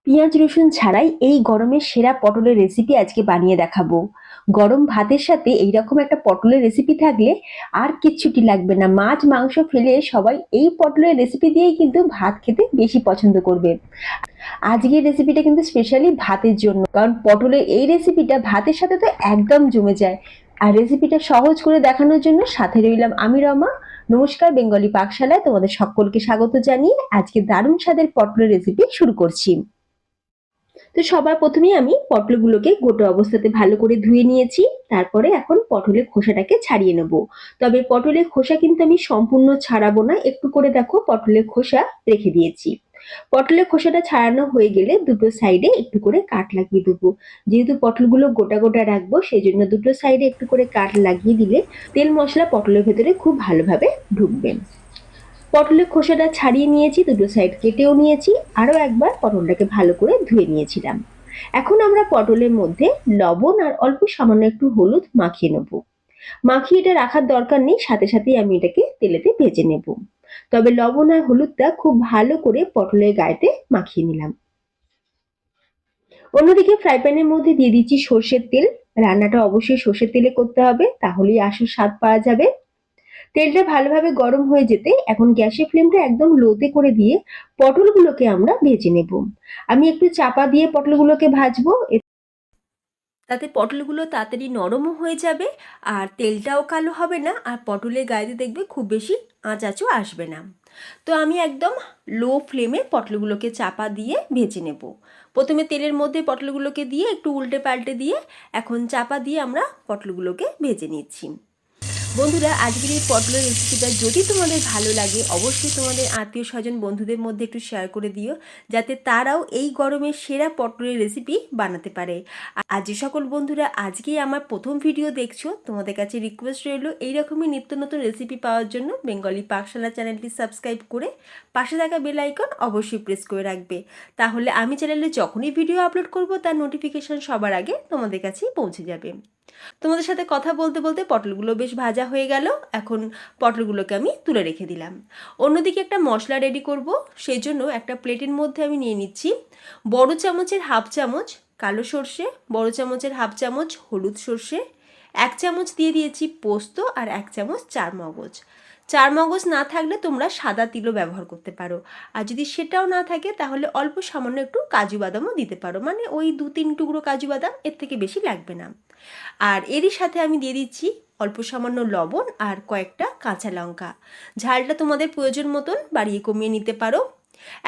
পেঁয়াজ রসুন ছাড়াই এই গরমের সেরা পটলের রেসিপি আজকে বানিয়ে দেখাবো। গরম ভাতের সাথে এইরকম একটা পটলের রেসিপি থাকলে আর কিচ্ছুটি লাগবে না। মাছ মাংস ফেলে সবাই এই পটলের রেসিপি দিয়েই কিন্তু ভাত খেতে বেশি পছন্দ করবে। আজকের রেসিপিটা কিন্তু স্পেশালি ভাতের জন্য, কারণ পটলের এই রেসিপিটা ভাতের সাথে তো একদম জমে যায়। আর রেসিপিটা সহজ করে দেখানোর জন্য সাথে রইলাম আমি রমা। নমস্কার, বেঙ্গলি পাকশালায় তোমাদের সকলকে স্বাগত জানিয়ে আজকে দারুণ স্বাদের পটলের রেসিপি শুরু করছি। তো সবার প্রথমেই আমি পটলগুলোকে গোটা অবস্থাতে ভালো করে ধুয়ে নিয়েছি। তারপরে এখন পটলের খোসাটাকে ছাড়িয়ে নেব। তবে পটলের খোসা কিন্তু আমি সম্পূর্ণ ছাড়াবো না, একটু করে দেখো পটলের খোসা রেখে দিয়েছি। পটলের খোসাটা ছাড়ানো হয়ে গেলে দুটো সাইডে একটু করে কাট লাগিয়ে দেবো। যেহেতু পটলগুলো গোটা গোটা রাখবো, সেই জন্য দুটো সাইডে একটু করে কাট লাগিয়ে দিলে তেল মশলা পটলের ভেতরে খুব ভালোভাবে ঢুকবে। পটলের খোসাটা ছাড়িয়ে নিয়েছি, দুটো সাইড কেটেও নিয়েছি, আরও একবার পটলটাকে ভালো করে ধুয়ে নিয়েছিলাম। এখন আমরা পটলের মধ্যে লবণ আর অল্প সামান্য একটু হলুদ মাখিয়ে নেব। মাখিয়ে এটা রাখার দরকার নেই, সাথে সাথেই আমি এটাকে তেলেতে ভেজে নেব। তবে লবণ আর হলুদটা খুব ভালো করে পটলের গায়েতে মাখিয়ে নিলাম। অন্যদিকে ফ্রাই প্যানের মধ্যে দিয়ে দিচ্ছি সর্ষের তেল। রান্নাটা অবশ্যই সর্ষের তেলে করতে হবে, তাহলেই আসল স্বাদ পাওয়া যাবে। তেলটা ভালোভাবে গরম হয়ে যেতে এখন গ্যাসের ফ্লেমটা একদম লোতে করে দিয়ে পটলগুলোকে আমরা ভেজে নেব। আমি একটু চাপা দিয়ে পটলগুলোকে ভাজবো, তাতে পটলগুলো তাড়াতাড়ি নরমও হয়ে যাবে আর তেলটাও কালো হবে না, আর পটলের গায়ে দেখবে খুব বেশি আঁচও আসবে না। তো আমি একদম লো ফ্লেমে পটলগুলোকে চাপা দিয়ে ভেজে নেব। প্রথমে তেলের মধ্যে পটলগুলোকে দিয়ে একটু উল্টে পাল্টে দিয়ে এখন চাপা দিয়ে আমরা পটলগুলোকে ভেজে নিচ্ছি। বন্ধুরা, আজকের এই পটলের রেসিপিটা যদি তোমাদের ভালো লাগে অবশ্যই তোমাদের আত্মীয় স্বজন বন্ধুদের মধ্যে একটু শেয়ার করে দিও, যাতে তারাও এই গরমে সেরা পটলের রেসিপি বানাতে পারে। আর যে সকল বন্ধুরা আজকেই আমার প্রথম ভিডিও দেখছো, তোমাদের কাছে রিকোয়েস্ট রইল এইরকমই নিত্য নতুন রেসিপি পাওয়ার জন্য বেঙ্গলি পাকশালা চ্যানেলটি সাবস্ক্রাইব করে পাশে থাকা বেল আইকন অবশ্যই প্রেস করে রাখবে। তাহলে আমি চ্যানেলে যখনই ভিডিও আপলোড করব তার নোটিফিকেশন সবার আগে তোমাদের কাছেই পৌঁছে যাবে। তোমাদের সাথে কথা বলতে বলতে পটলগুলো বেশ ভাজা হয়ে গেল। এখন পটলগুলোকে আমি তুলে রেখে দিলাম। অন্যদিকে একটা মশলা রেডি করব, সেই জন্য একটা প্লেটের মধ্যে আমি নিয়ে নিচ্ছি বড় চামচের হাফ চামচ কালো সর্ষে, বড় চামচের হাফ চামচ হলুদ সর্ষে, 1 চামচ দিয়ে দিয়েছি পোস্ত আর 1 চামচ চারমগজ। চারমগজ না থাকলে তোমরা সাদা তিলও ব্যবহার করতে পারো, আর যদি সেটাও না থাকে তাহলে অল্প সামান্য একটু কাজু বাদামও দিতে পারো, মানে ওই 2-3 টুকরো কাজু বাদাম, এর থেকে বেশি লাগবে না। আর এরই সাথে আমি দিয়ে দিচ্ছি অল্প সামান্য লবণ আর কয়েকটা কাঁচা লঙ্কা। ঝালটা তোমাদের প্রয়োজন মতন বাড়িয়ে কমিয়ে নিতে পারো।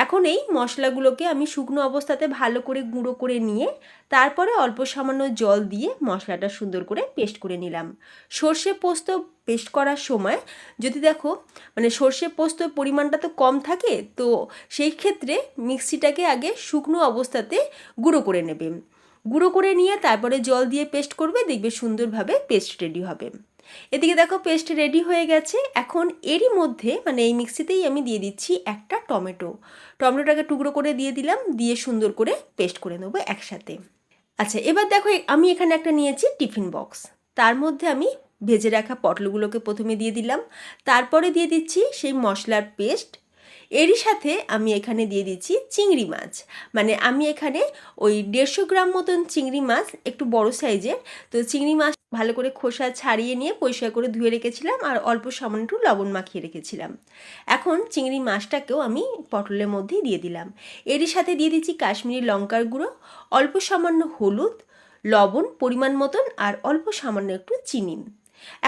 এখন এই মশলাগুলোকে আমি শুকনো অবস্থাতে ভালো করে গুঁড়ো করে নিয়ে তারপরে অল্প সামান্য জল দিয়ে মশলাটা সুন্দর করে পেস্ট করে নিলাম। সর্ষে পোস্ত পেস্ট করার সময় যদি দেখো মানে সর্ষে পোস্তর পরিমাণটা তো কম থাকে, তো সেই ক্ষেত্রে মিক্সিটাকে আগে শুকনো অবস্থাতে গুঁড়ো করে নেবে। গুঁড়ো করে নিয়ে তারপরে জল দিয়ে পেস্ট করবে, দেখবে সুন্দরভাবে পেস্ট রেডি হবে। এদিকে দেখো পেস্ট রেডি হয়ে গেছে। এখন এরই মধ্যে মানে এই মিক্সিতেই আমি দিয়ে দিচ্ছি একটা টমেটোটাকে টুকরো করে দিয়ে দিলাম, দিয়ে সুন্দর করে পেস্ট করে নেবো একসাথে। আচ্ছা, এবার দেখো আমি এখানে একটা নিয়েছি টিফিন বক্স, তার মধ্যে আমি ভেজে রাখা পটলগুলোকে প্রথমে দিয়ে দিলাম, তারপরে দিয়ে দিচ্ছি সেই মশলার পেস্ট। এরই সাথে আমি এখানে দিয়ে দিচ্ছি চিংড়ি মাছ, মানে আমি এখানে ওই 150 গ্রাম মতন চিংড়ি মাছ, একটু বড় সাইজের। তো চিংড়ি মাছ ভালো করে খোসা ছাড়িয়ে নিয়ে পরিষ্কার করে ধুয়ে রেখেছিলাম আর অল্প সামান্য একটু লবণ মাখিয়ে রেখেছিলাম। এখন চিংড়ি মাছটাকেও আমি পটলের মধ্যেই দিয়ে দিলাম। এরই সাথে দিয়ে দিচ্ছি কাশ্মীরি লঙ্কার গুঁড়ো, অল্প সামান্য হলুদ, লবণ পরিমাণ মতন আর অল্প সামান্য একটু চিনি।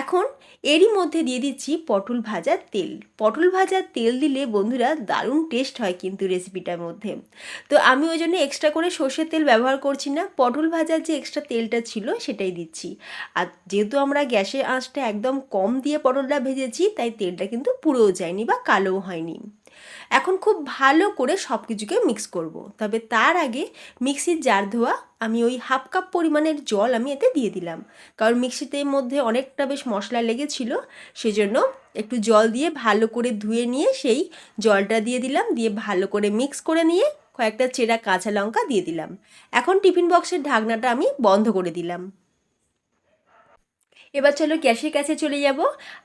এখন এরই মধ্যে দিয়ে দিচ্ছি পটল ভাজার তেল। পটল ভাজার তেল দিলে বন্ধুরা দারুণ টেস্ট হয় কিন্তু রেসিপিটার মধ্যে। তো আমি ওই জন্য এক্সট্রা করে সর্ষের তেল ব্যবহার করছি না, পটল ভাজার যে এক্সট্রা তেলটা ছিল সেটাই দিচ্ছি। আর যেহেতু আমরা গ্যাসের আঁচটা একদম কম দিয়ে পটলটা ভেজেছি, তাই তেলটা কিন্তু পুড়েও যায়নি বা কালোও হয়নি। এখন খুব ভালো করে সব কিছুকে মিক্স করব। তবে তার আগে মিক্সির জার ধোয়া আমি ওই হাফ কাপ পরিমাণের জল আমি এতে দিয়ে দিলাম, কারণ মিক্সিতে মধ্যে অনেকটা বেশ মশলা লেগেছিল, সেজন্য একটু জল দিয়ে ভালো করে ধুয়ে নিয়ে সেই জলটা দিয়ে দিলাম, দিয়ে ভালো করে মিক্স করে নিয়ে কয়েকটা চেরা কাঁচা লঙ্কা দিয়ে দিলাম। এখন টিফিন বক্সের ঢাকনাটা আমি বন্ধ করে দিলাম। এবার চলো গ্যাসের কাছে চলে যাব।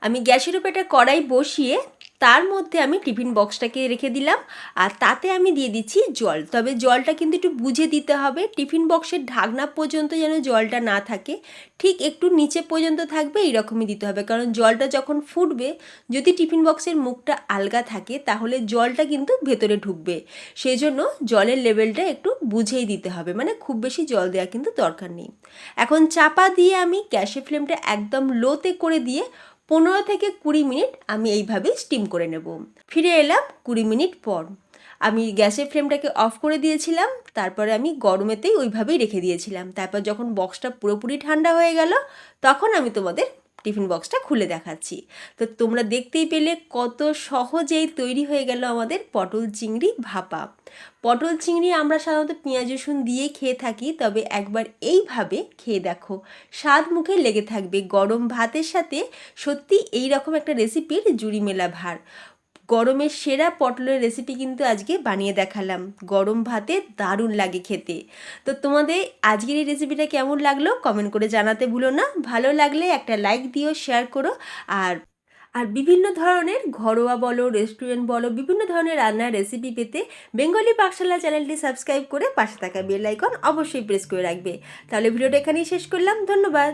আমি গ্যাসের উপর একটা কড়াই বসিয়ে তার মধ্যে আমি টিফিন বক্সটাকে রেখে দিলাম, আর তাতে আমি দিয়ে দিচ্ছি জল। তবে জলটা কিন্তু একটু বুঝে দিতে হবে, টিফিন বক্সের ঢাকনা পর্যন্ত যেন জলটা না থাকে, ঠিক একটু নিচে পর্যন্ত থাকবে এইরকমই দিতে হবে। কারণ জলটা যখন ফুটবে, যদি টিফিন বক্সের মুখটা আলগা থাকে তাহলে জলটা কিন্তু ভেতরে ঢুকবে। সেই জন্য জলের লেভেলটা একটু বুঝেই দিতে হবে, মানে খুব বেশি জল দেওয়া কিন্তু দরকার নেই। এখন চাপা দিয়ে আমি গ্যাসের ফ্লেমটা একদম লোতে করে দিয়ে 15 থেকে 20 মিনিট আমি এইভাবে স্টিম করে নেব। ফিরে এলাম 20 মিনিট পর। আমি গ্যাসের ফ্লেমটাকে অফ করে দিয়েছিলাম, তারপরে আমি গরমেতেই ওইভাবেই রেখে দিয়েছিলাম। তারপর যখন বক্সটা পুরোপুরি ঠান্ডা হয়ে গেল, তখন আমি তোমাদের টিফিন বক্সটা খুলে দেখাচ্ছি। তো তোমরা দেখতেই পেলে কত সহজেই তৈরি হয়ে গেল আমাদের পটল চিংড়ি ভাপা। পটল চিংড়ি আমরা সাধারণত পেঁয়াজ রসুন দিয়েই খেয়ে থাকি, তবে একবার এইভাবে খেয়ে দেখো, স্বাদ মুখে লেগে থাকবে। গরম ভাতের সাথে সত্যি এই রকম একটা রেসিপির জুড়ি মেলা ভার। গরমের সেরা পটলের রেসিপি কিন্তু আজকে বানিয়ে দেখালাম, গরম ভাতে দারুণ লাগে খেতে। তো তোমাদের আজকের এই রেসিপিটা কেমন লাগলো কমেন্ট করে জানাতে ভুলো না। ভালো লাগলে একটা লাইক দিও, শেয়ার করো। আর আর বিভিন্ন ধরনের ঘরোয়া বলো, রেস্টুরেন্ট বলো, বিভিন্ন ধরনের রান্নার রেসিপি পেতে বেঙ্গলি পাকশালা চ্যানেলটি সাবস্ক্রাইব করে পাশে থাকা বেল আইকন অবশ্যই প্রেস করে রাখবে। তাহলে ভিডিওটা এখানেই শেষ করলাম, ধন্যবাদ।